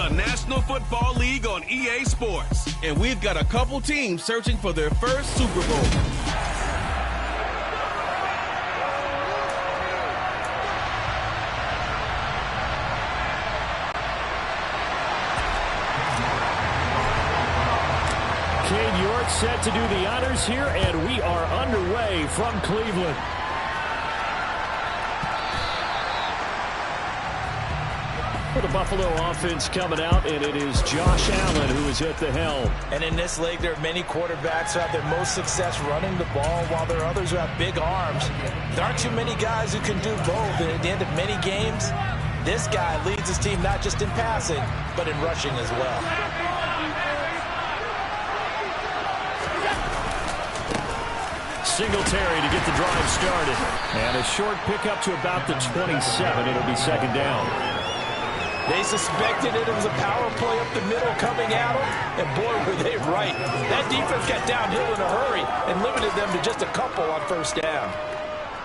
the National Football League on EA Sports. And we've got a couple teams searching for their first Super Bowl. Cade York set to do the honors here, and we are underway from Cleveland. For the Buffalo offense coming out, and it is Josh Allen who is at the helm. And in this league, there are many quarterbacks who have their most success running the ball, while there are others who have big arms. There aren't too many guys who can do both, and at the end of many games, this guy leads his team not just in passing, but in rushing as well. Singletary to get the drive started. And a short pickup to about the 27. It'll be second down. They suspected it was a power play up the middle coming at them, and boy, were they right. That defense got downhill in a hurry and limited them to just a couple on first down.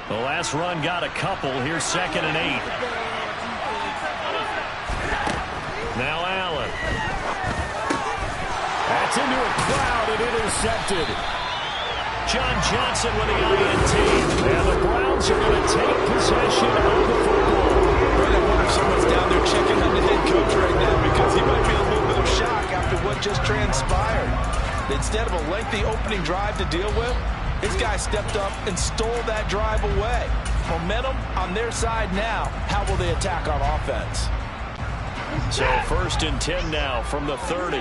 The last run got a couple. Here's 2nd and 8. Now Allen. That's into a crowd and intercepted. John Johnson with the INT. And the Browns are going to take possession of the football. I wonder if someone's down there checking on the head coach right now, because he might be in a little bit of shock after what just transpired. Instead of a lengthy opening drive to deal with, this guy stepped up and stole that drive away. Momentum on their side now. How will they attack on offense? So 1st and 10 now from the 30.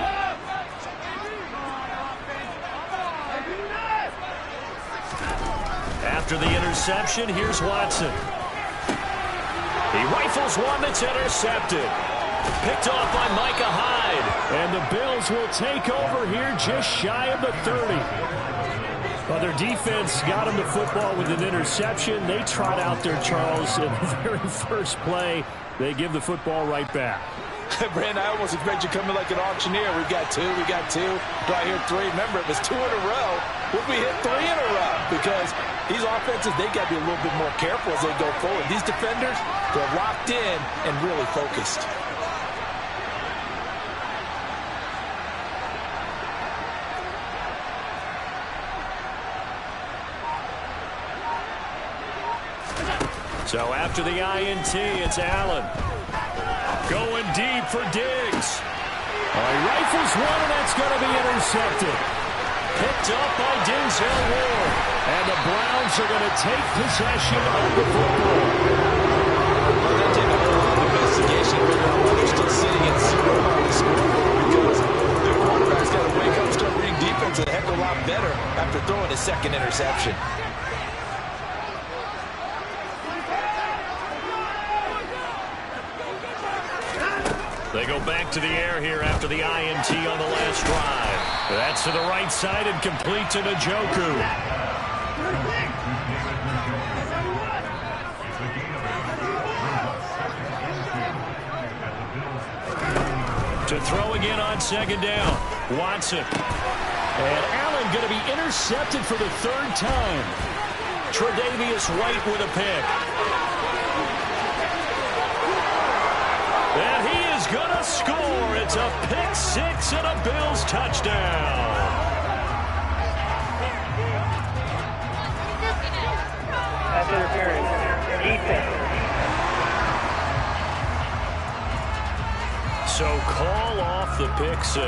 After the interception, here's Watson. He rifles one that's intercepted. Picked off by Micah Hyde. And the Bills will take over here just shy of the 30. Well, their defense got him the football with an interception. They trot out there, Charles, in the very first play. They give the football right back. Brandon, I almost expect you coming like an auctioneer. We got two. Do I hear 3? Remember, it was 2 in a row. Would we hit 3 in a row? Because these offenses, they got to be a little bit more careful as they go forward. These defenders, they're locked in and really focused. So after the INT, it's Allen. Going deep for Diggs. He rifles one, and that's going to be intercepted. Picked up by Denzel Ward. And the Browns are going to take possession of the football. Well, they'll take a whole lot of investigation while they're still sitting at 0 on the scoreboard, because their quarterback's got to wake up and start reading defense a heck of a lot better after throwing his 2nd interception. They go back to the air here after the INT on the last drive. That's to the right side and complete to Njoku. To throw again on 2nd down. Watson. And Allen going to be intercepted for the 3rd time. Tre'Davious White with a pick. And he is going to score. It's a pick 6 and a Bills touchdown. Pass interference. Defense. So call off the pick 6.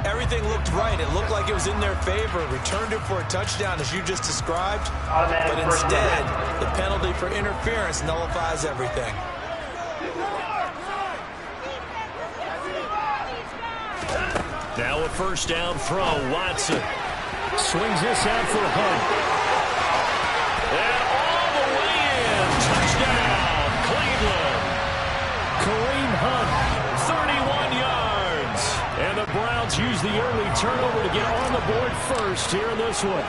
Everything looked right. It looked like it was in their favor. Returned it for a touchdown, as you just described. But instead, the penalty for interference nullifies everything. Now a first down from Watson. Swings this out for Hunt. And all the way in. Touchdown, Cleveland. Kareem Hunt, 31 yards. And the Browns use the early turnover to get on the board first here in this one.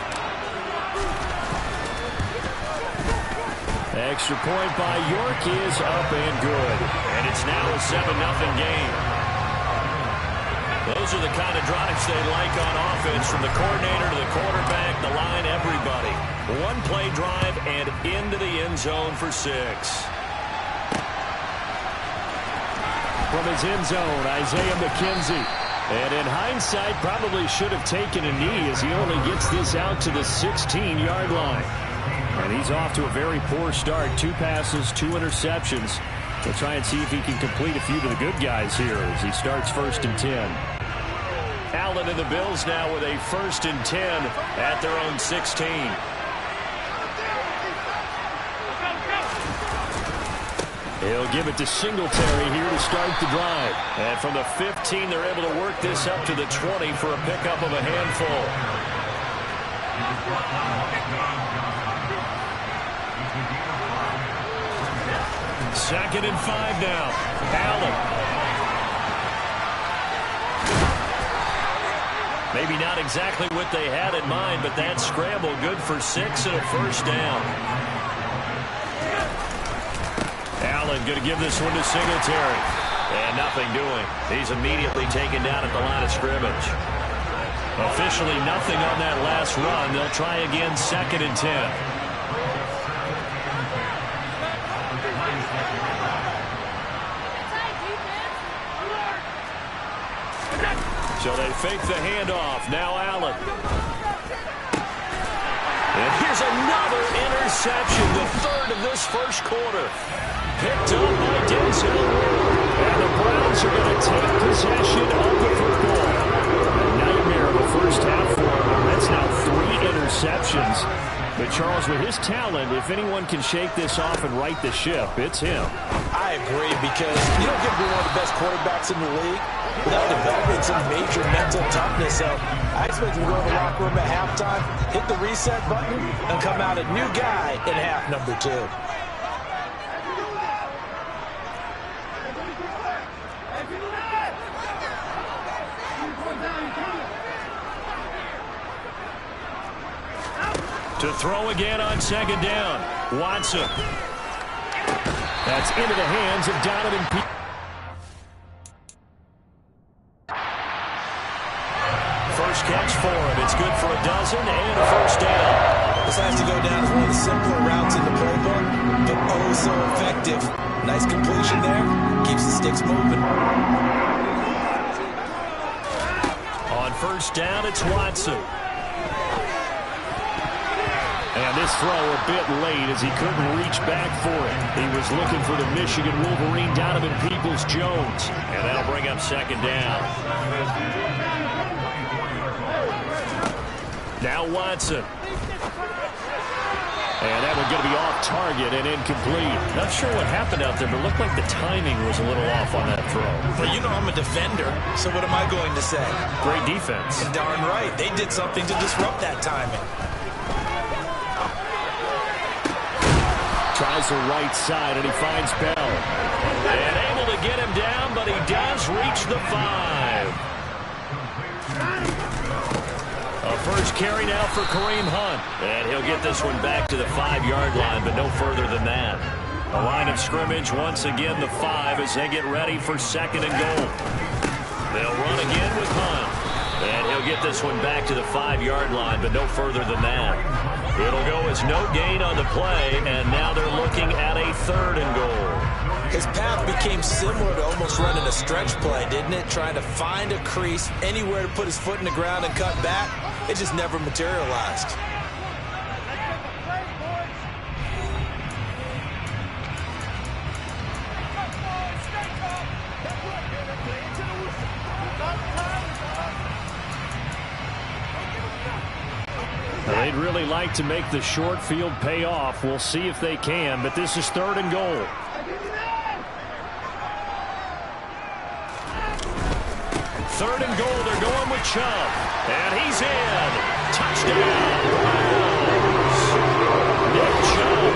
Extra point by York is up and good. And it's now a 7-0 game. Those are the kind of drives they like on offense, from the coordinator to the quarterback, the line, everybody. One play drive and into the end zone for 6. from his end zone, Isaiah McKenzie. And in hindsight, probably should have taken a knee as he only gets this out to the 16-yard line. And he's off to a very poor start. 2 passes, 2 interceptions. We'll try and see if he can complete a few to the good guys here as he starts 1st and 10. Allen and the Bills now with a 1st and 10 at their own 16. He'll give it to Singletary here to start the drive. And from the 15, they're able to work this up to the 20 for a pickup of a handful. 2nd and 5 now. Allen. Maybe not exactly what they had in mind, but that scramble good for 6 and a 1st down. Allen going to give this one to Singletary. And nothing doing. He's immediately taken down at the line of scrimmage. Officially nothing on that last run. They'll try again 2nd and 10. So they fake the handoff. Now Allen. And here's another interception, the 3rd of this 1st quarter. Picked up by Denzel Ward. And the Browns are going to take possession of the football. A nightmare of a 1st half for him. That's now 3 interceptions. But Charles, with his talent, if anyone can shake this off and right the ship, it's him. I agree, because you don't get to be one of the best quarterbacks in the league without developing some major mental toughness. So I expect him to go in the locker room at halftime, hit the reset button, and come out a new guy in half number 2. To throw again on 2nd down. Watson. That's into the hands of Donovan Peoples. First catch for him. It's good for a dozen and a 1st down. This has to go down as one of the simpler routes in the playbook, but oh so effective. Nice completion there. Keeps the sticks moving. On 1st down, it's Watson. And this throw a bit late as he couldn't reach back for it. He was looking for the Michigan Wolverine, Donovan Peoples-Jones. And that'll bring up 2nd down. Now Watson. And that one going to be off target and incomplete. Not sure what happened out there, but it looked like the timing was a little off on that throw. Well, you know I'm a defender, so what am I going to say? Great defense. Darn right. They did something to disrupt that timing. Tries the right side, and he finds Bell. And able to get him down, but he does reach the 5. A 1st carry now for Kareem Hunt. And he'll get this one back to the 5-yard line, but no further than that. A line of scrimmage, once again the 5 as they get ready for 2nd and goal. They'll run again with Hunt. And he'll get this one back to the 5-yard line, but no further than that. It'll go as no gain on the play, and now they're looking at a 3rd and goal. His path became similar to almost running a stretch play, didn't it? Trying to find a crease, anywhere to put his foot in the ground and cut back. It just never materialized. They'd really like to make the short field pay off. We'll see if they can, but this is 3rd and goal. Third and goal, they're going with Chubb. And he's in. Touchdown, Browns. Nick Chubb,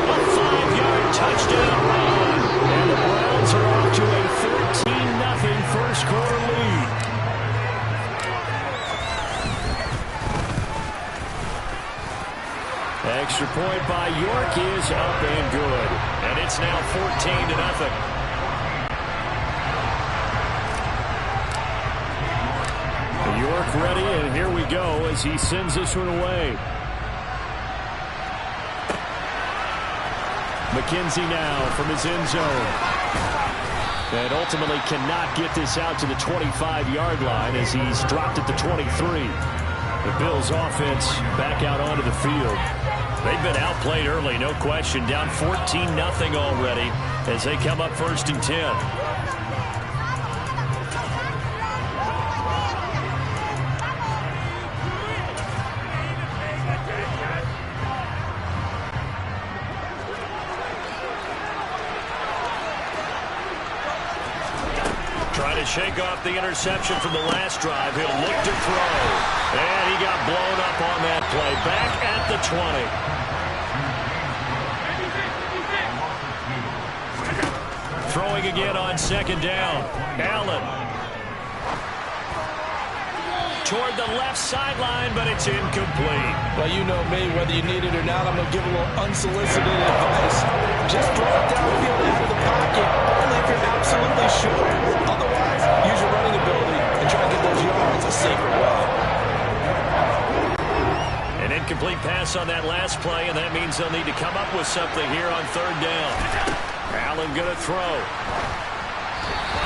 a 5-yard touchdown run. And the Browns are off to a 13-0 first quarter lead. Extra point by York is up and good. And it's now 14-0. York ready, and here we go as he sends this one away. McKenzie now from his end zone. And ultimately cannot get this out to the 25-yard line as he's dropped at the 23. The Bills offense back out onto the field. They've been outplayed early, no question. Down 14-0 already as they come up 1st and 10. Trying to shake off the interception from the last drive. He'll look to throw. And he got blown up on that play. Back at the 20. Throwing again on 2nd down. Allen. Toward the left sideline, but it's incomplete. Well, you know me, whether you need it or not, I'm going to give a little unsolicited advice. Just throw it downfield into the pocket, only if you're absolutely sure. Otherwise, use your running ability and try to get those yards a safer way. An incomplete pass on that last play, and that means they'll need to come up with something here on 3rd down. Allen going to throw.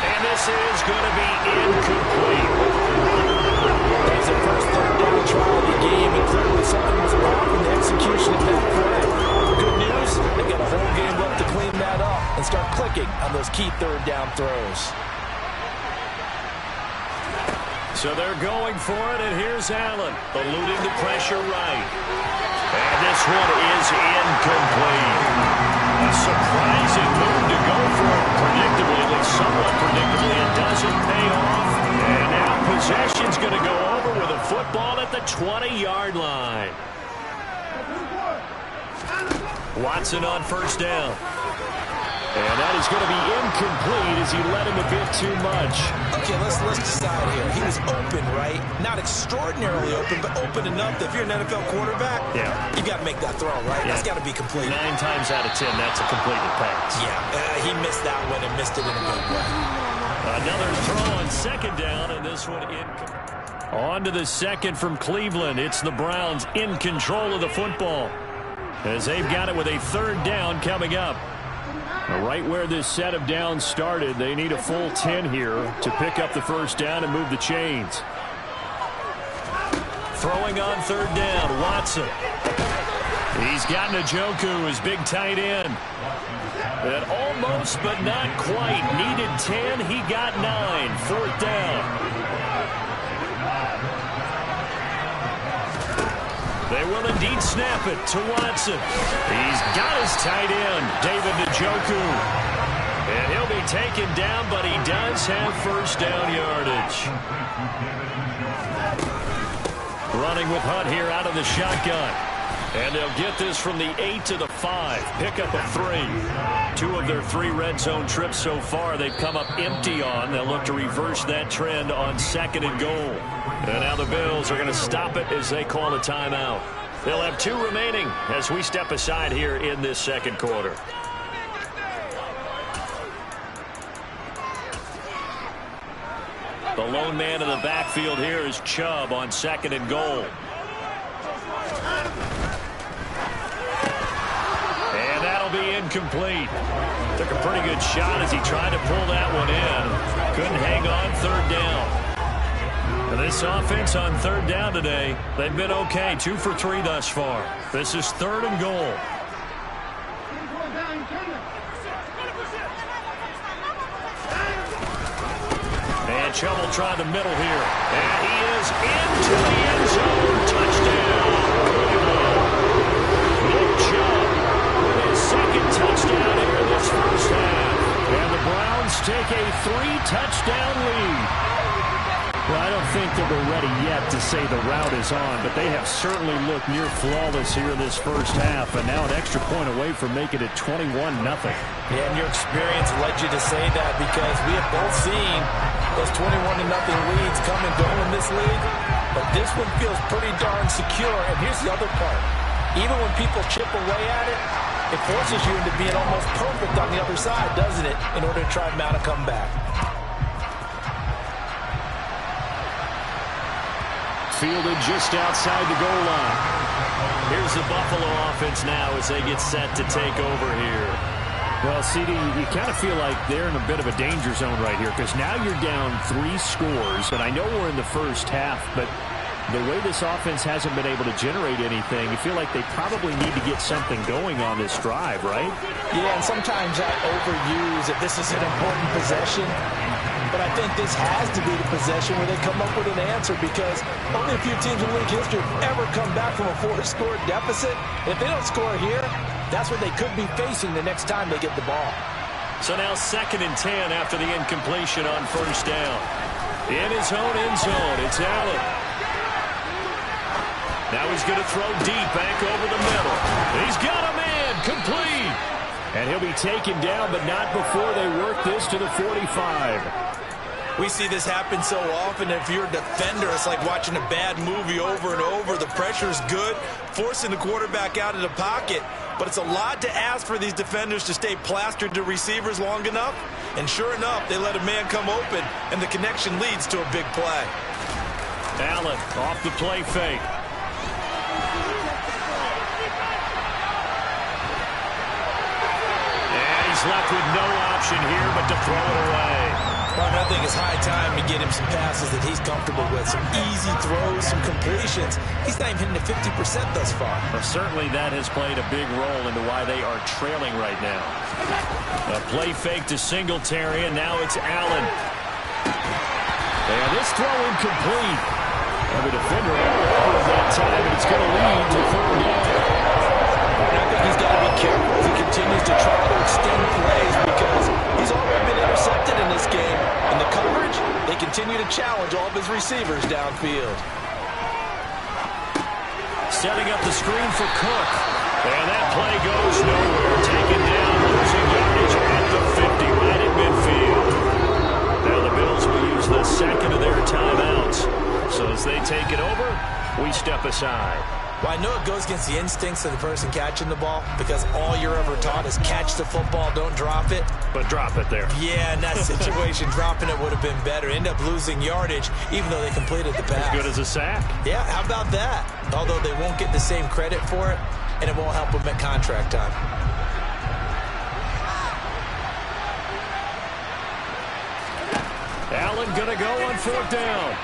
And this is going to be incomplete. That's their first 3rd down try of the game, and clearly something was off in the execution of that play. Good news, they got a whole game left to clean that up and start clicking on those key 3rd down throws. So they're going for it, and here's Allen, eluding the pressure right. And this one is incomplete. A surprising move to go for it predictably, at least somewhat predictably. It doesn't pay off. And now possession's going to go over with a football at the 20-yard line. Watson on 1st down. And that is going to be incomplete as he led him a bit too much. Okay, let's decide here. He was open, right? Not extraordinarily open, but open enough that if you're an NFL quarterback, you got to make that throw, right? That's got to be complete. 9 times out of 10, that's a completed pass. Yeah, he missed that one and missed it in a big way. Another throw on 2nd down, and this one incomplete. On to the 2nd from Cleveland. It's the Browns in control of the football as they've got it with a 3rd down coming up. Right where this set of downs started, they need a full 10 here to pick up the 1st down and move the chains. Throwing on 3rd down, Watson. He's got Njoku, his big tight end. And almost, but not quite. Needed 10, he got 9. 4th down. They will indeed snap it to Watson. He's got his tight end, David Njoku. And he'll be taken down, but he does have 1st down yardage. Running with Hunt here out of the shotgun. And they'll get this from the 8 to the 5. Pickup of 3. 2 of their 3 red zone trips so far they've come up empty on. They'll look to reverse that trend on 2nd and goal. And now the Bills are going to stop it as they call a timeout. They'll have 2 remaining as we step aside here in this 2nd quarter. The lone man in the backfield here is Chubb on 2nd and goal. And that'll be incomplete. Took a pretty good shot as he tried to pull that one in. Couldn't hang on 3rd down. And this offense on 3rd down today, they've been okay. 2 for 3 thus far. This is 3rd and goal. And Chubb will try the middle here. And he is into the end zone. Touchdown. Nick Chubb with his 2nd touchdown here in this 1st half. And the Browns take a 3-touchdown lead. Well, I don't think that we're ready yet to say the route is on, but they have certainly looked near flawless here in this 1st half, and now an extra point away from making it 21-0. Yeah, and your experience led you to say that because we have both seen those 21-0 leads come and go in this league, but this one feels pretty darn secure. And here's the other part. Even when people chip away at it, it forces you into being almost perfect on the other side, doesn't it, in order to try and mount a comeback. Fielded just outside the goal line. Here's the Buffalo offense now as they get set to take over here. Well, CD, you kind of feel like they're in a bit of a danger zone right here because now you're down 3 scores, and I know we're in the first half, but the way this offense hasn't been able to generate anything, you feel like they probably need to get something going on this drive, right? Yeah, and sometimes I overuse if this is an important possession. But I think this has to be the possession where they come up with an answer because only a few teams in league history have ever come back from a 4-score deficit. And if they don't score here, that's what they could be facing the next time they get the ball. So now 2nd and 10 after the incompletion on first down. In his own end zone, it's Allen. Now he's going to throw deep back over the middle. He's got a man, complete. And he'll be taken down, but not before they work this to the 45. We see this happen so often. If you're a defender, it's like watching a bad movie over and over. The pressure's good, forcing the quarterback out of the pocket. But it's a lot to ask for these defenders to stay plastered to receivers long enough. And sure enough, they let a man come open, and the connection leads to a big play. Allen off the play fake. And he's left with no option here but to throw it away. Well, I think it's high time to get him some passes that he's comfortable with. Some easy throws, some completions. He's not even hitting the 50% thus far. Well, certainly that has played a big role into why they are trailing right now. A play fake to Singletary, and now it's Allen. And this throw incomplete. And the defender all over that time, and it's going to lead to 3rd down. And I think he's got to be careful as he continues to try to extend plays because he's already been intercepted in this game. In the coverage, they continue to challenge all of his receivers downfield. Setting up the screen for Cook. And that play goes nowhere. Taken down, losing yardage at the 50, right at midfield. Now the Bills will use the 2nd of their timeouts. So as they take it over, we step aside. Well, I know it goes against the instincts of the person catching the ball because all you're ever taught is catch the football, don't drop it. But drop it there. Yeah, in that situation, dropping it would have been better. End up losing yardage even though they completed the pass. As good as a sack. Yeah, how about that? Although they won't get the same credit for it, and it won't help them at contract time. Allen going to go on 4th down.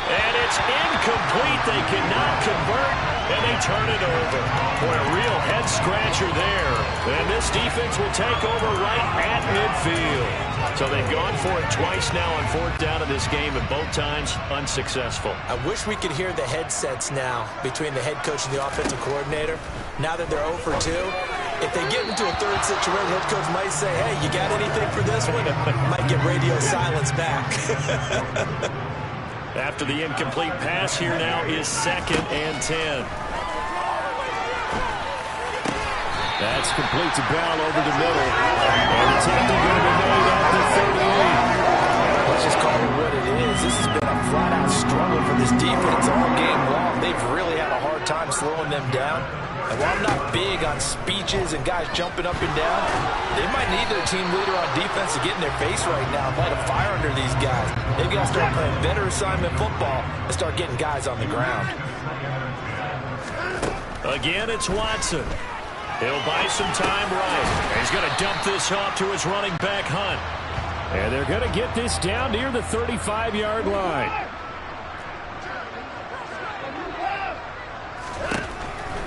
And it's incomplete. They cannot convert, and they turn it over. Boy, a real head-scratcher there. And this defense will take over right at midfield. So they've gone for it twice now on 4th down in this game, and both times unsuccessful. I wish we could hear the headsets now between the head coach and the offensive coordinator. Now that they're 0 for 2, if they get into a 3rd situation, head coach might say, hey, you got anything for this one? Might get radio silence back. After the incomplete pass, here now is 2nd and 10. That's complete to Bell over the middle. And the tackle going to be made at the 38. Let's just call it what it is. This has been a flat-out struggle for this defense all game long. They've really had a hard time slowing them down. And while I'm not big on speeches and guys jumping up and down, they might need their team leader on defense to get in their face right now and light a fire under these guys. They've got to start playing better assignment football and start getting guys on the ground. Again, it's Watson. He'll buy some time right. He's going to dump this off to his running back, Hunt. And they're going to get this down near the 35-yard line.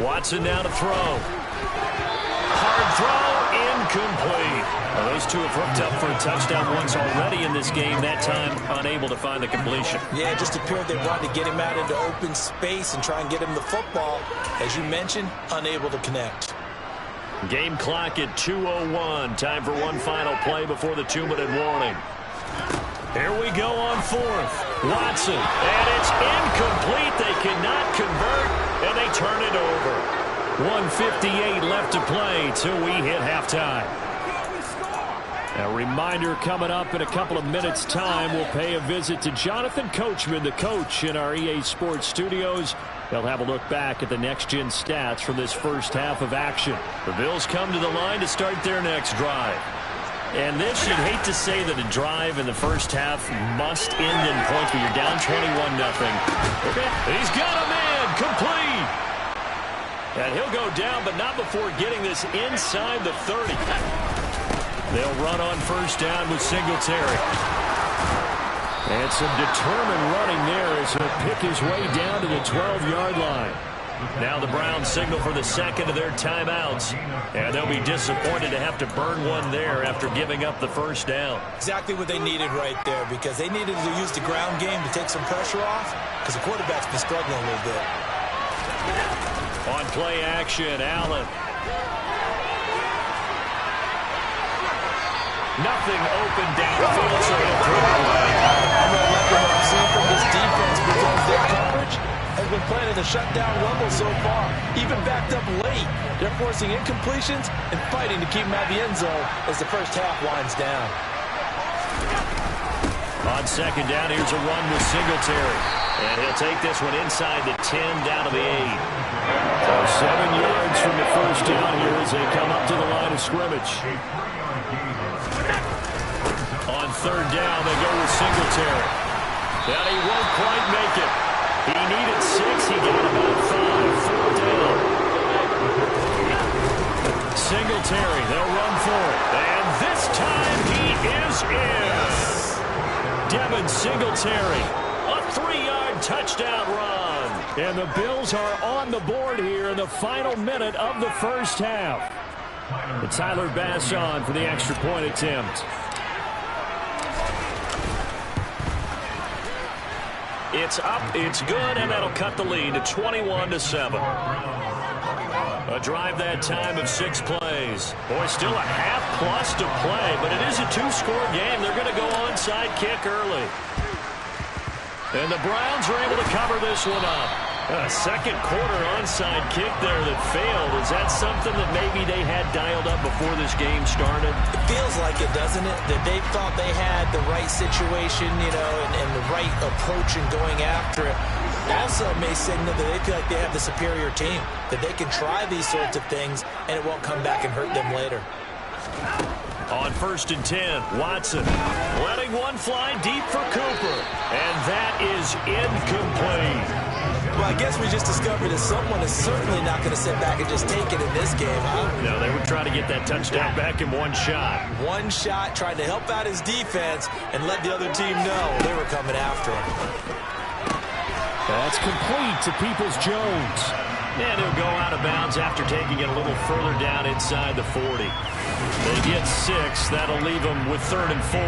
Watson now to throw. Hard throw, incomplete. Well, those two have hooked up for a touchdown once already in this game. That time, unable to find the completion. Yeah, it just appeared they wanted to get him out into open space and try and get him the football. As you mentioned, unable to connect. Game clock at 2:01. Time for one final play before the 2-minute warning. Here we go on 4th. Watson, and it's incomplete. They cannot convert, and they turn it over. 1:58 left to play till we hit halftime. A reminder coming up in a couple of minutes' time. We'll pay a visit to Jonathan Coachman, the coach in our EA Sports studios. They'll have a look back at the next-gen stats from this first half of action. The Bills come to the line to start their next drive. And this, you'd hate to say that a drive in the first half must end in points, but you're down 21-0. He's got a man, complete. And he'll go down, but not before getting this inside the 30. They'll run on first down with Singletary. And some determined running there as he'll pick his way down to the 12-yard line. Now the Browns signal for the second of their timeouts. And they'll be disappointed to have to burn one there after giving up the first down. Exactly what they needed right there, because they needed to use the ground game to take some pressure off, because the quarterback's been struggling a little bit. On play action, Allen. Nothing open downfield, so he'll throw it away. I'm not liking what I'm seeing from this defense, because their coverage has been playing in the shutdown level so far. Even backed up late, they're forcing incompletions and fighting to keep them out of the end zone as the first half winds down. On second down, here's a run with Singletary. And he'll take this one inside the 10 down to the 8. So 7 yards from the first down here as they come up to the line of scrimmage. On third down, they go with Singletary. And he won't quite make it. He needed 6. He got about 5. Fourth down. Singletary, they'll run for it. And this time he is in. Devin Singletary, a 3-yard touchdown run. And the Bills are on the board here in the final minute of the first half. And Tyler Bass on for the extra point attempt. It's up, it's good, and that'll cut the lead to 21-7. A drive that time of 6 plays. Boy, still a half-plus to play, but it is a 2-score game. They're going to go onside kick early. And the Browns are able to cover this one up. A second quarter onside kick there that failed. Is that something that maybe they had dialed up before this game started? It feels like it, doesn't it? That they thought they had the right situation, you know, and the right approach in going after it. Also may signal that they feel like they have the superior team, that they can try these sorts of things and it won't come back and hurt them later. On first and 10, Watson letting one fly deep for Cooper. And that is incomplete. Well, I guess we just discovered that someone is certainly not going to sit back and just take it in this game, huh? No, they would try to get that touchdown back in one shot. One shot, trying to help out his defense and let the other team know they were coming after him. That's complete to Peoples-Jones. And he'll go out of bounds after taking it a little further down inside the 40. They get 6. That'll leave them with 3rd and 4.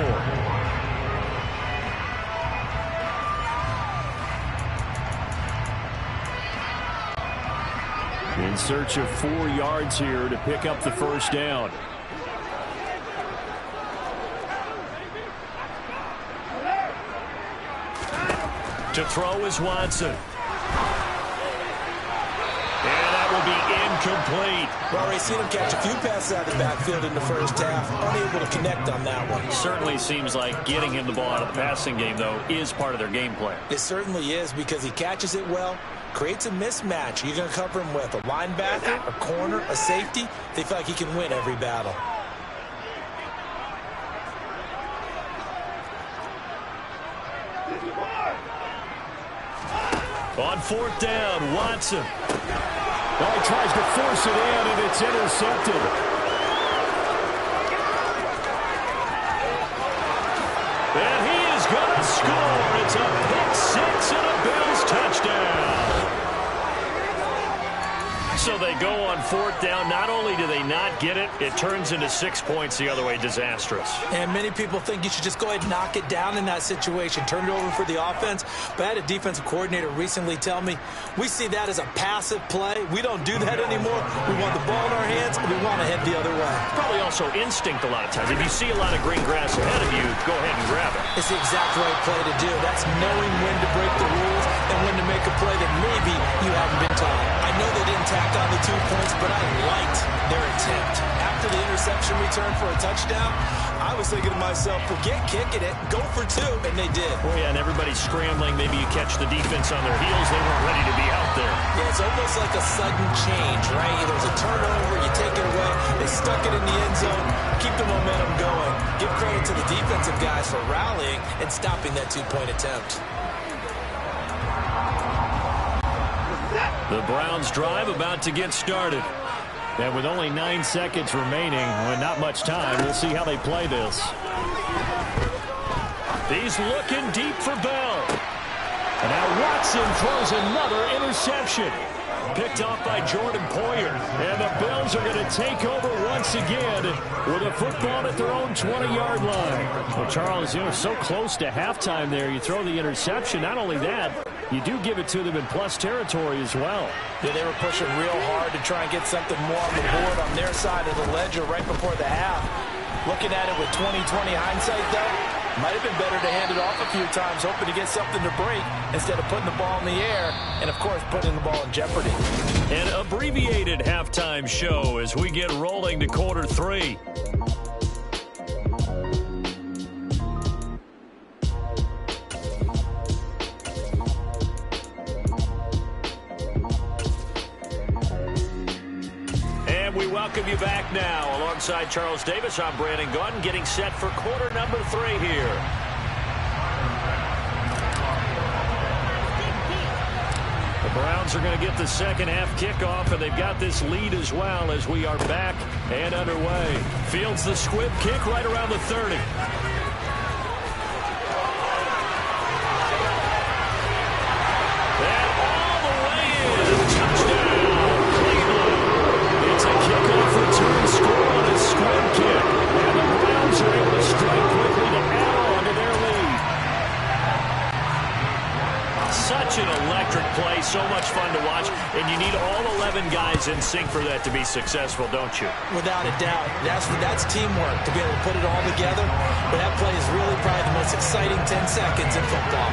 In search of 4 yards here to pick up the first down. To throw is Watson. And that will be incomplete. We've already seen him catch a few passes out of the backfield in the first half. Unable to connect on that one. Certainly seems like getting him the ball out of the passing game, though, is part of their game plan. It certainly is, because he catches it well, creates a mismatch. You're going to cover him with a linebacker, a corner, a safety. They feel like he can win every battle. On fourth down, Watson. Well, he tries to force it in, and it's intercepted. And he is going to score. It's a pick 6 and a Bills touchdown. So they go on fourth down. Not only do they not get it, it turns into 6 points the other way. Disastrous. And many people think you should just go ahead and knock it down in that situation. Turn it over for the offense. But I had a defensive coordinator recently tell me, we see that as a passive play. We don't do that anymore. We want the ball in our hands, and we want to head the other way. Probably also instinct a lot of times. If you see a lot of green grass ahead of you, go ahead and grab it. It's the exact right play to do. That's knowing when to break the rules and when to make a play that maybe you haven't been taught. I know they didn't tack on the 2 points, but I liked their attempt. After the interception return for a touchdown, I was thinking to myself, forget kicking it, go for 2, and they did. Oh, yeah, and everybody's scrambling. Maybe you catch the defense on their heels. They weren't ready to be out there. Yeah, it's almost like a sudden change, right? There's a turnover, you take it away, they stuck it in the end zone, keep the momentum going. Give credit to the defensive guys for rallying and stopping that 2-point attempt. The Browns drive about to get started. And with only 9 seconds remaining, well, not much time, we'll see how they play this. He's looking deep for Bell. And now Watson throws another interception. Picked off by Jordan Poyer. And the Bills are going to take over once again with a football at their own 20-yard line. Well, Charles, so close to halftime there. You throw the interception. Not only that, you do give it to them in plus territory as well. Yeah, they were pushing real hard to try and get something more on the board on their side of the ledger right before the half. Looking at it with 20/20 hindsight, though, might have been better to hand it off a few times, hoping to get something to break instead of putting the ball in the air and, of course, putting the ball in jeopardy. An abbreviated halftime show as we get rolling to quarter 3. We welcome you back now. Alongside Charles Davis, I'm Brandon Gaudin, getting set for quarter number 3 here. The Browns are going to get the second half kickoff, and they've got this lead as well as we are back and underway. Fields the squib kick right around the 30. And all the way in. Touchdown. Return score on a squib kick, and the Browns are able to strike quickly to add on to their lead. Such an electric play, so much fun to watch, and you need all 11 guys in sync for that to be successful, don't you? Without a doubt. That's teamwork to be able to put it all together, but that play is really probably the most exciting 10 seconds in football.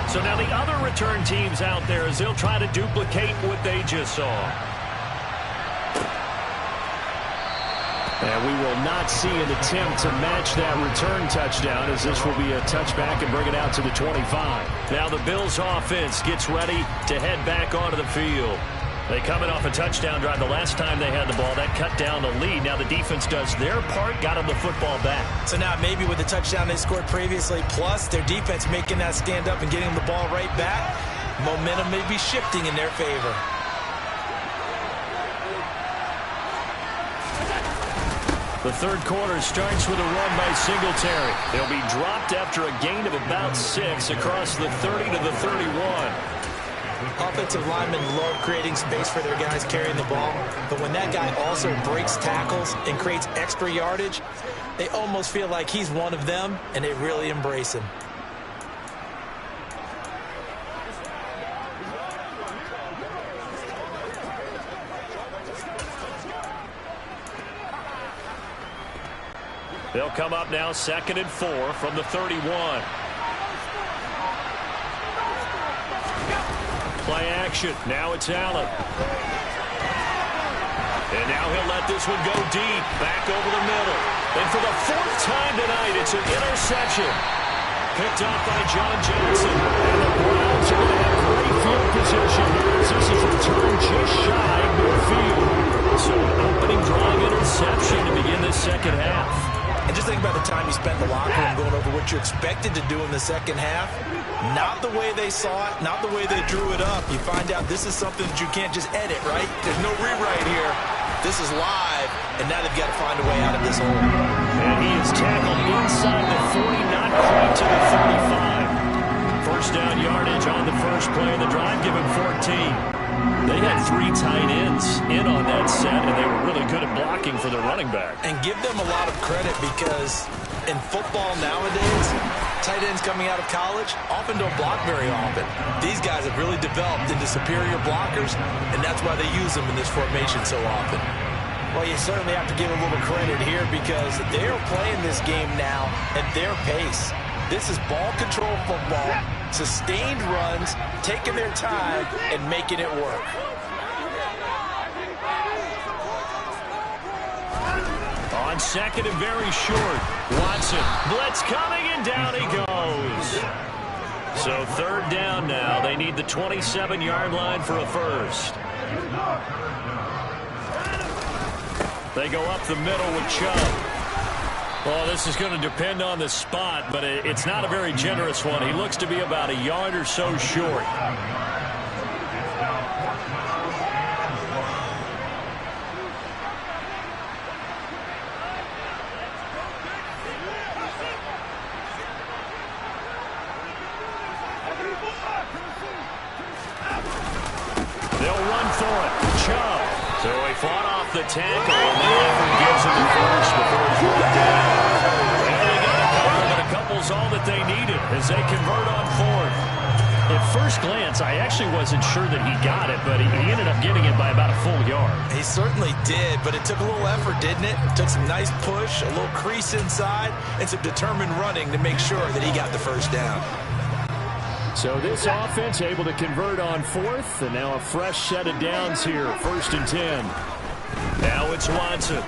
So now the other return teams out there as they'll try to duplicate what they just saw. And we will not see an attempt to match that return touchdown, as this will be a touchback and bring it out to the 25. Now the Bills offense gets ready to head back onto the field. They coming off a touchdown drive the last time they had the ball. That cut down the lead. Now the defense does their part, got them the football back. So now maybe with the touchdown they scored previously, plus their defense making that stand up and getting them the ball right back, momentum may be shifting in their favor. The third quarter starts with a run by Singletary. They'll be dropped after a gain of about 6 across the 30 to the 31. Offensive linemen love creating space for their guys carrying the ball, but when that guy also breaks tackles and creates extra yardage, they almost feel like he's one of them, and they really embrace him. They'll come up now 2nd and 4 from the 31. Play action. Now it's Allen. And now he'll let this one go deep. Back over the middle. And for the 4th time tonight, it's an interception. Picked off by John Johnson. And the Browns are going to have great field position here as this is returned just shy of midfield. So an opening drive interception to begin this second half. And just think about the time you spent in the locker room going over what you expected to do in the second half. Not the way they saw it, not the way they drew it up. You find out this is something that you can't just edit, right? There's no rewrite here. This is live, and now they've got to find a way out of this hole. And he is tackled inside the 40, not quite to the 35. First down yardage on the first play of the drive, give him 14. They had 3 tight ends in on that set, and they were really good at blocking for their running back. And give them a lot of credit because in football nowadays, tight ends coming out of college often don't block very often. These guys have really developed into superior blockers, and that's why they use them in this formation so often. Well, you certainly have to give a little credit here because they're playing this game now at their pace. This is ball control football, sustained runs, taking their time, and making it work. On 2nd and very short, Watson. Blitz coming, and down he goes. So 3rd down now. They need the 27-yard line for a first. They go up the middle with Chubb. Well, this is going to depend on the spot, but it's not a very generous one. He looks to be about a yard or so short. They'll run for it. Chubb. So he fought off the tackle, and the effort gives him the first before he's run down. And they got a couple, but a couple's all that they needed as they convert on fourth. At first glance, I actually wasn't sure that he got it, but he ended up getting it by about a full yard. He certainly did, but it took a little effort, didn't it? Took some nice push, a little crease inside, and some determined running to make sure that he got the first down. So this offense able to convert on fourth, and now a fresh set of downs here, 1st and 10. Now it's Watson.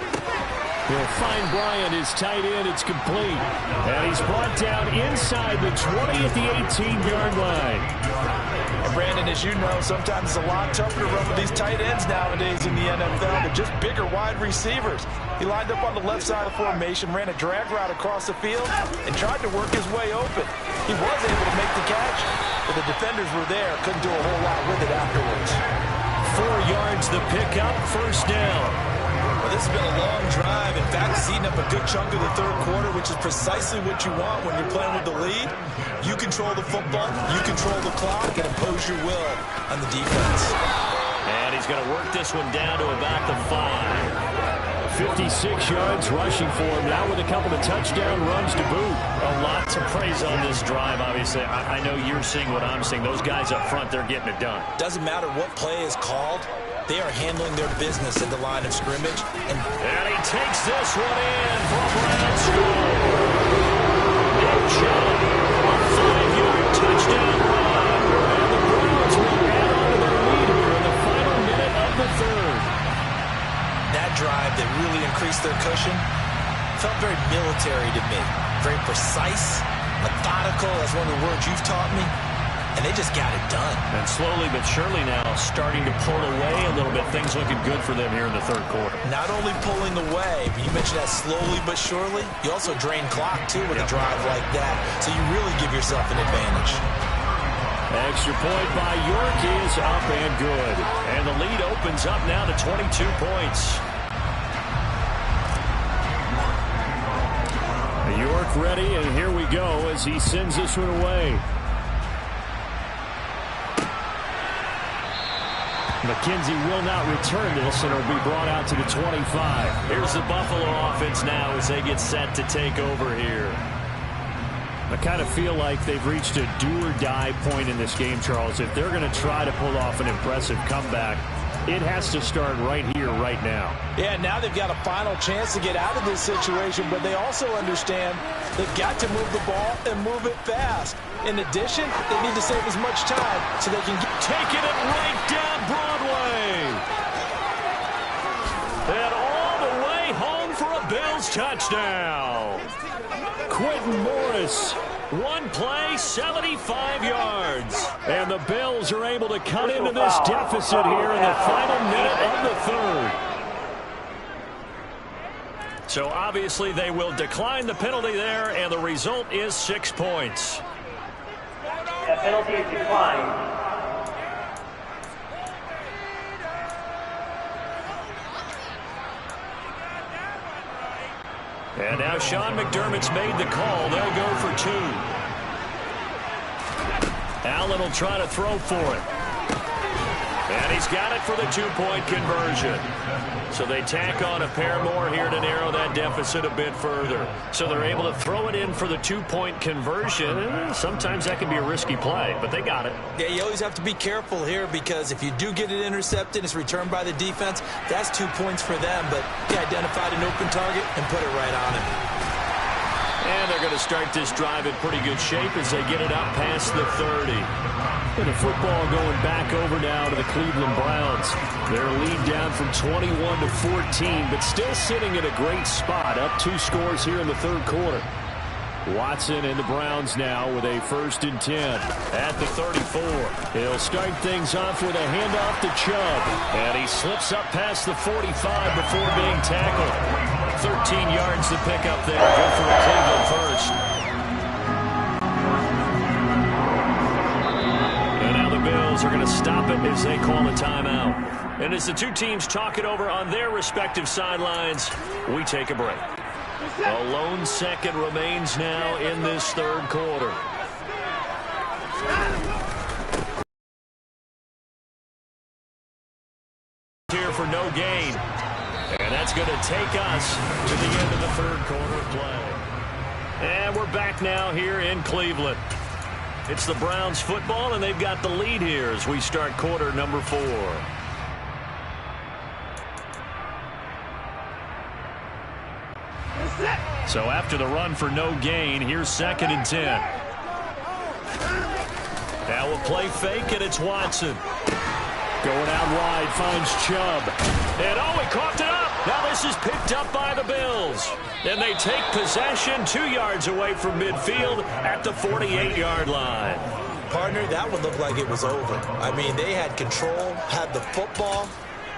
He'll find Bryant, his tight end. It's complete. And he's brought down inside the 20 at the 18-yard line. And Brandon, as you know, sometimes it's a lot tougher to run with these tight ends nowadays in the NFL. They're just bigger wide receivers. He lined up on the left side of the formation, ran a drag route across the field, and tried to work his way open. He was able to make the catch, but the defenders were there. Couldn't do a whole lot with it afterwards. 4 yards the pickup, 1st down. Well, this has been a long drive. In fact, it's eaten up a good chunk of the third quarter, which is precisely what you want when you're playing with the lead. You control the football, you control the clock, and impose your will on the defense. And he's going to work this one down to about the 5. 56 yards rushing for him now with a couple of touchdown runs to boot. A lot to praise on this drive, obviously. I know you're seeing what I'm seeing. Those guys up front, they're getting it done. Doesn't matter what play is called. They are handling their business at the line of scrimmage. And he takes this one in for a Browns score. Nick Chubb, a 5-yard touchdown run. And the Browns will add on to their lead here in the final minute of the third. That drive that really increased their cushion felt very military to me. Very precise, methodical, that's one of the words you've taught me. And they just got it done. And slowly but surely now starting to pull away a little bit. Things looking good for them here in the third quarter. Not only pulling away, but you mentioned that slowly but surely. You also drain clock, too, with a drive like that. So you really give yourself an advantage. Extra point by York is up and good. And the lead opens up now to 22 points. York ready, and here we go as he sends this one away. McKenzie will not return this, and it'll be brought out to the 25. Here's the Buffalo offense now as they get set to take over here. I kind of feel like they've reached a do-or-die point in this game, Charles. If they're going to try to pull off an impressive comeback, it has to start right here, right now. Yeah, now they've got a final chance to get out of this situation, but they also understand they've got to move the ball and move it fast. In addition, they need to save as much time so they can taking it right down Broadway. And all the way home for a Bills touchdown. Quentin Morris. One play, 75 yards. And the Bills are able to cut into this deficit here in the final minute of the third. So obviously they will decline the penalty there, and the result is 6 points. The penalty is declined. And now Sean McDermott's made the call. They'll go for 2. Allen will try to throw for it. And he's got it for the 2-point conversion. So they tack on a pair more here to narrow that deficit a bit further. So they're able to throw it in for the 2-point conversion. Sometimes that can be a risky play, but they got it. Yeah, you always have to be careful here because if you do get it intercepted, it's returned by the defense, that's 2 points for them. But he identified an open target and put it right on him. And they're going to start this drive in pretty good shape as they get it up past the 30. And the football going back over now to the Cleveland Browns. Their lead down from 21 to 14, but still sitting at a great spot, up 2 scores here in the third quarter. Watson and the Browns now with a 1st and 10 at the 34. He'll start things off with a handoff to Chubb. And he slips up past the 45 before being tackled. 13 yards to pick up there. Good for a Cleveland first. And now the Bills are going to stop it as they call a timeout. And as the two teams talk it over on their respective sidelines, we take a break. A lone second remains now in this 3rd quarter. Here for no gain. And that's going to take us to the end of the 3rd quarter play. And we're back now here in Cleveland. It's the Browns football, and they've got the lead here as we start quarter number 4. So after the run for no gain, here's 2nd and 10. Now we'll play fake, and it's Watson. Going out wide, finds Chubb. And oh, he coughed it up. Now this is picked up by the Bills. And they take possession 2 yards away from midfield at the 48-yard line. Partner, that would look like it was over. I mean, they had control, had the football,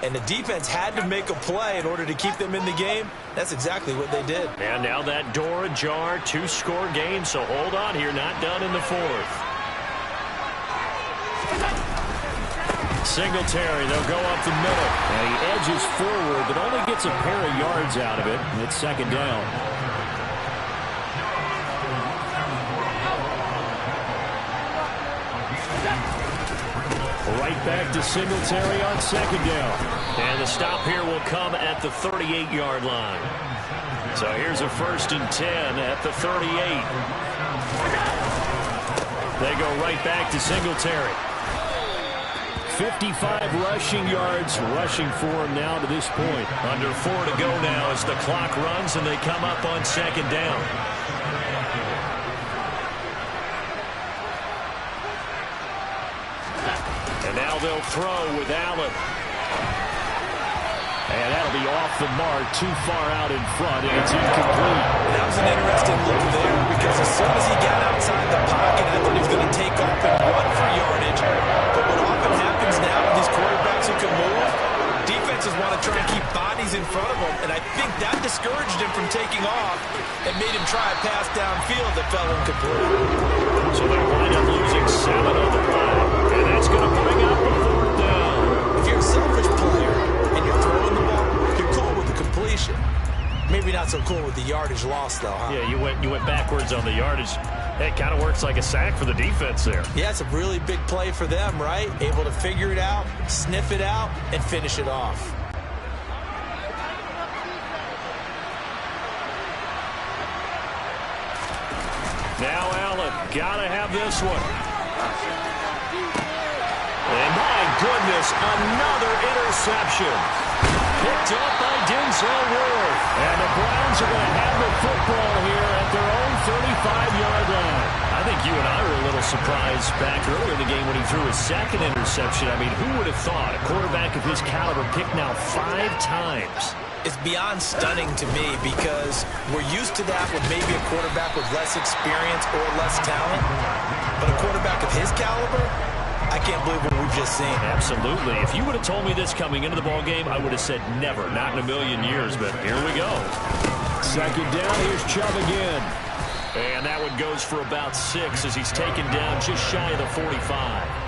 and the defense had to make a play in order to keep them in the game. That's exactly what they did. And now that door ajar, 2-score game, so hold on here, not done in the 4th. Singletary, they'll go up the middle. And he edges forward, but only gets a pair of yards out of it. And it's 2nd down. Right back to Singletary on 2nd down. And the stop here will come at the 38-yard line. So here's a 1st and 10 at the 38. They go right back to Singletary. 55 rushing yards rushing for him now to this point. Under 4 to go now as the clock runs and they come up on 2nd down. And now they'll throw with Allen. And that'll be off the mark, too far out in front, and it's incomplete. That was an interesting look there because as soon as he got outside the pocket, I thought he was going to take off and run for yardage. But what often happens now with these quarterbacks who can move, defenses want to try and keep bodies in front of them, and I think that discouraged him from taking off and made him try a pass downfield that fell incomplete. So they wind up losing 7 on the play, and that's going to bring up the 4th down. If you're a selfish player and you're throwing the ball, you're cool with the completion. Maybe not so cool with the yardage loss, though, huh? Yeah, you went backwards on the yardage. It kind of works like a sack for the defense there. Yeah, it's a really big play for them, right? Able to figure it out, sniff it out, and finish it off. Now Allen, gotta have this one. And my goodness, another interception. Picked up by Denzel Ward. And the Browns are going to have the football here at their own 35-yard line. I think you and I were a little surprised back earlier in the game when he threw his 2nd interception. I mean, who would have thought a quarterback of his caliber picked now 5 times? It's beyond stunning to me because we're used to that with maybe a quarterback with less experience or less talent. But a quarterback of his caliber, I can't believe what we've just seen. Absolutely. If you would have told me this coming into the ball game, I would have said never, not in a million years, but here we go. 2nd down, here's Chubb again. And that one goes for about 6 as he's taken down just shy of the 45.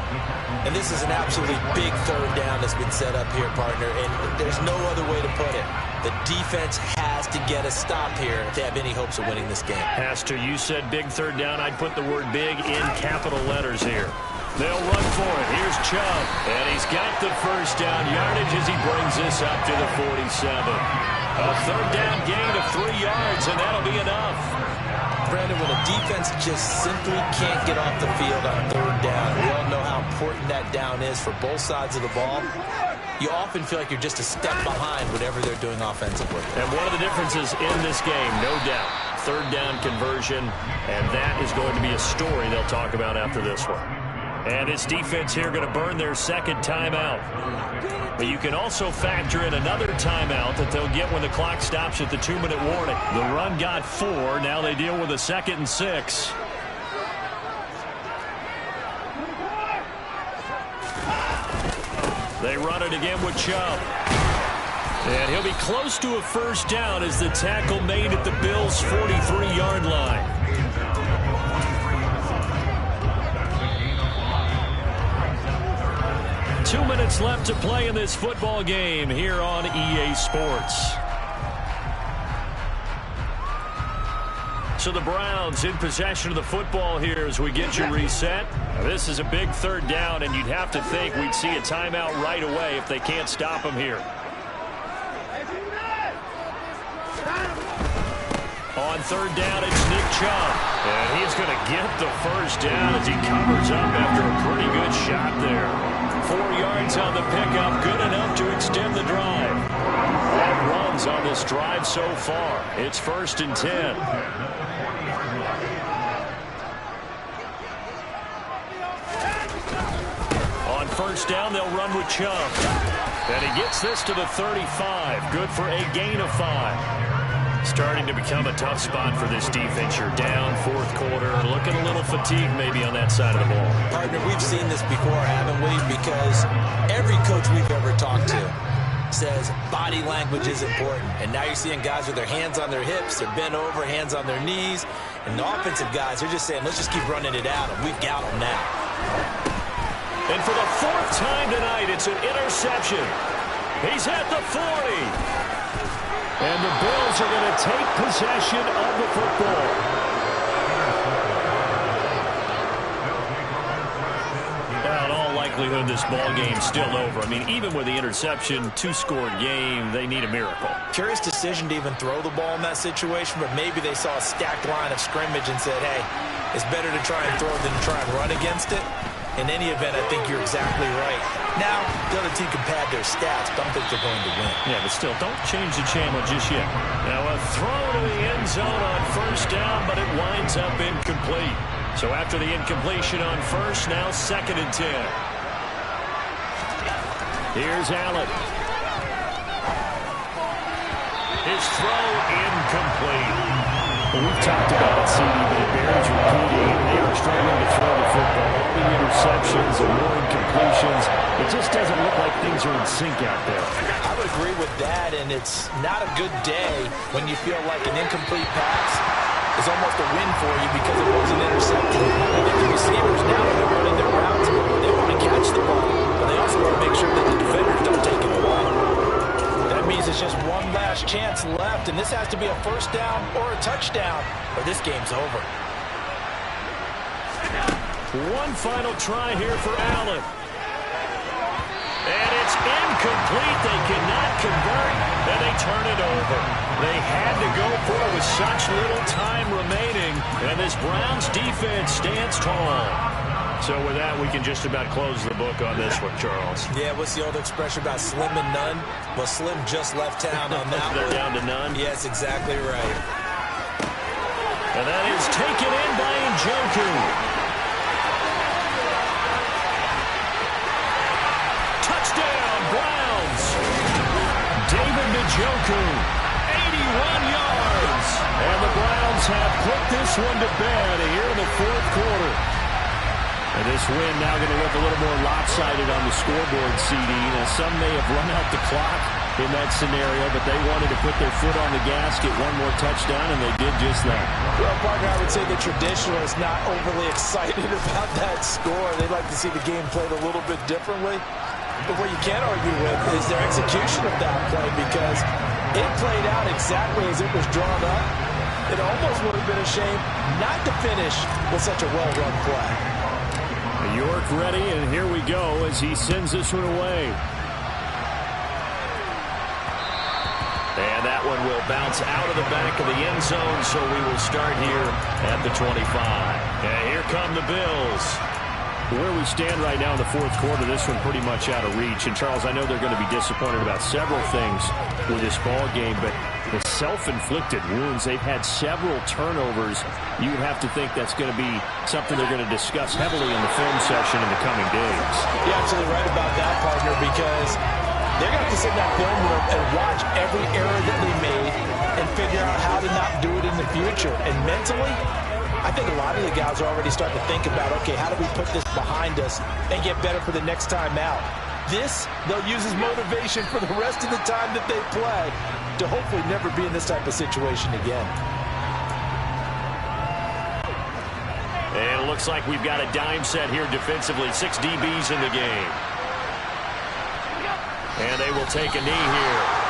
And this is an absolutely big 3rd down that's been set up here, partner, and there's no other way to put it. The defense has to get a stop here if they have any hopes of winning this game. Pastor, you said big 3rd down. I'd put the word big in capital letters here. They'll run for it. Here's Chubb. And he's got the 1st down yardage as he brings this up to the 47. A 3rd down gain of 3 yards, and that'll be enough. Brandon, when a defense just simply can't get off the field on 3rd down, we all know how important that down is for both sides of the ball. You often feel like you're just a step behind whatever they're doing offensively. And one of the differences in this game, no doubt, 3rd down conversion, and that is going to be a story they'll talk about after this one. And this defense here going to burn their second timeout. But you can also factor in another timeout that they'll get when the clock stops at the 2-minute warning. The run got 4. Now they deal with a 2nd and 6. They run it again with Chubb. And he'll be close to a first down as the tackle made at the Bills' 43-yard line. Two minutes left to play in this football game here on EA Sports. So the Browns in possession of the football here as we get you reset. This is a big third down, and you'd have to think we'd see a timeout right away if they can't stop him here. On third down, it's Nick Chubb. And he's going to get the first down as he covers up after a pretty good shot there. 4 yards on the pickup, good enough to extend the drive. 5 runs on this drive so far. It's 1st and 10. On first down, they'll run with Chubb. And he gets this to the 35. Good for a gain of 5. Starting to become a tough spot for this defense. You're down 4th quarter, looking a little fatigued maybe on that side of the ball. Partner, we've seen this before, haven't we? Because every coach we've ever talked to says body language is important. And now you're seeing guys with their hands on their hips, they're bent over, hands on their knees. And the offensive guys, they're just saying, let's just keep running it at them. We've got them now. And for the 4th time tonight, it's an interception. He's at the 40. And the Bills are going to take possession of the football. Now, in all likelihood, this ball game's still over. I mean, even with the interception, 2-score game, they need a miracle. Curious decision to even throw the ball in that situation, but maybe they saw a stacked line of scrimmage and said, hey, it's better to try and throw than to try and run against it. In any event, I think you're exactly right. Now, the other team can pad their stats, but I don't think they're going to win. Yeah, but still, don't change the channel just yet. Now, a throw to the end zone on first down, but it winds up incomplete. So after the incompletion on first, now 2nd and 10. Here's Allen. His throw incomplete. Well, we've talked about it, CD, but it bears repeating. They are struggling to throw the football. All the interceptions and more incompletions. It just doesn't look like things are in sync out there. I would agree with that, and it's not a good day when you feel like an incomplete pass is almost a win for you because it wasn't intercepted. I think the receivers, now that they're running their routes, they want to catch the ball, but they also want to make sure that the defenders don't take it away. That means it's just one last chance left, and this has to be a first down or a touchdown, or this game's over. One final try here for Allen. And it's incomplete. They cannot convert, and they turn it over. They had to go for it with such little time remaining, and this Browns defense stands tall. So with that, we can just about close the book on this one, Charles. Yeah, what's the old expression about slim and none? Well, Slim just left town on that They're one. down to none? Yes, exactly right. And that is taken in by Njoku. Touchdown, Browns. David Njoku, 81 yards. And the Browns have put this one to bed here in the 4th quarter. And this win now going to look a little more lopsided on the scoreboard, CD. Now, some may have run out the clock in that scenario, but they wanted to put their foot on the gas, get one more touchdown, and they did just that. Well, partner, I would say the traditionalists not overly excited about that score. They'd like to see the game played a little bit differently. But what you can't argue with is their execution of that play, because it played out exactly as it was drawn up. It almost would have been a shame not to finish with such a well-run play. York ready, and here we go as he sends this one away. And that one will bounce out of the back of the end zone, so we will start here at the 25. And here come the Bills. Where we stand right now in the fourth quarter, this one pretty much out of reach. And, Charles, I know they're going to be disappointed about several things with this ball game, but the self-inflicted wounds, they've had several turnovers. You would have to think that's going to be something they're going to discuss heavily in the film session in the coming days. You're absolutely right about that, partner, because they're going to have to sit in that film room and watch every error that they made and figure out how to not do it in the future. And mentally, I think a lot of the guys are already starting to think about, okay, how do we put this behind us and get better for the next time out? This, they'll use as motivation for the rest of the time that they play to hopefully never be in this type of situation again. And it looks like we've got a dime set here defensively. 6 DBs in the game. And they will take a knee here.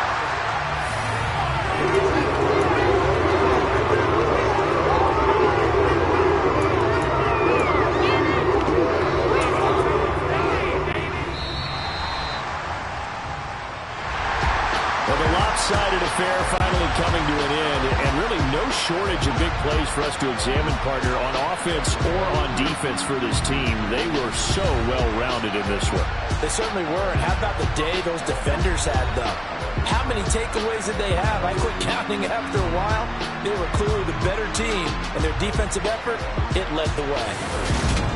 Lopsided affair finally coming to an end, and really no shortage of big plays for us to examine, partner, on offense or on defense for this team. They were so well-rounded in this one. They certainly were, and how about the day those defenders had, though? How many takeaways did they have? I quit counting after a while. They were clearly the better team, and their defensive effort, it led the way.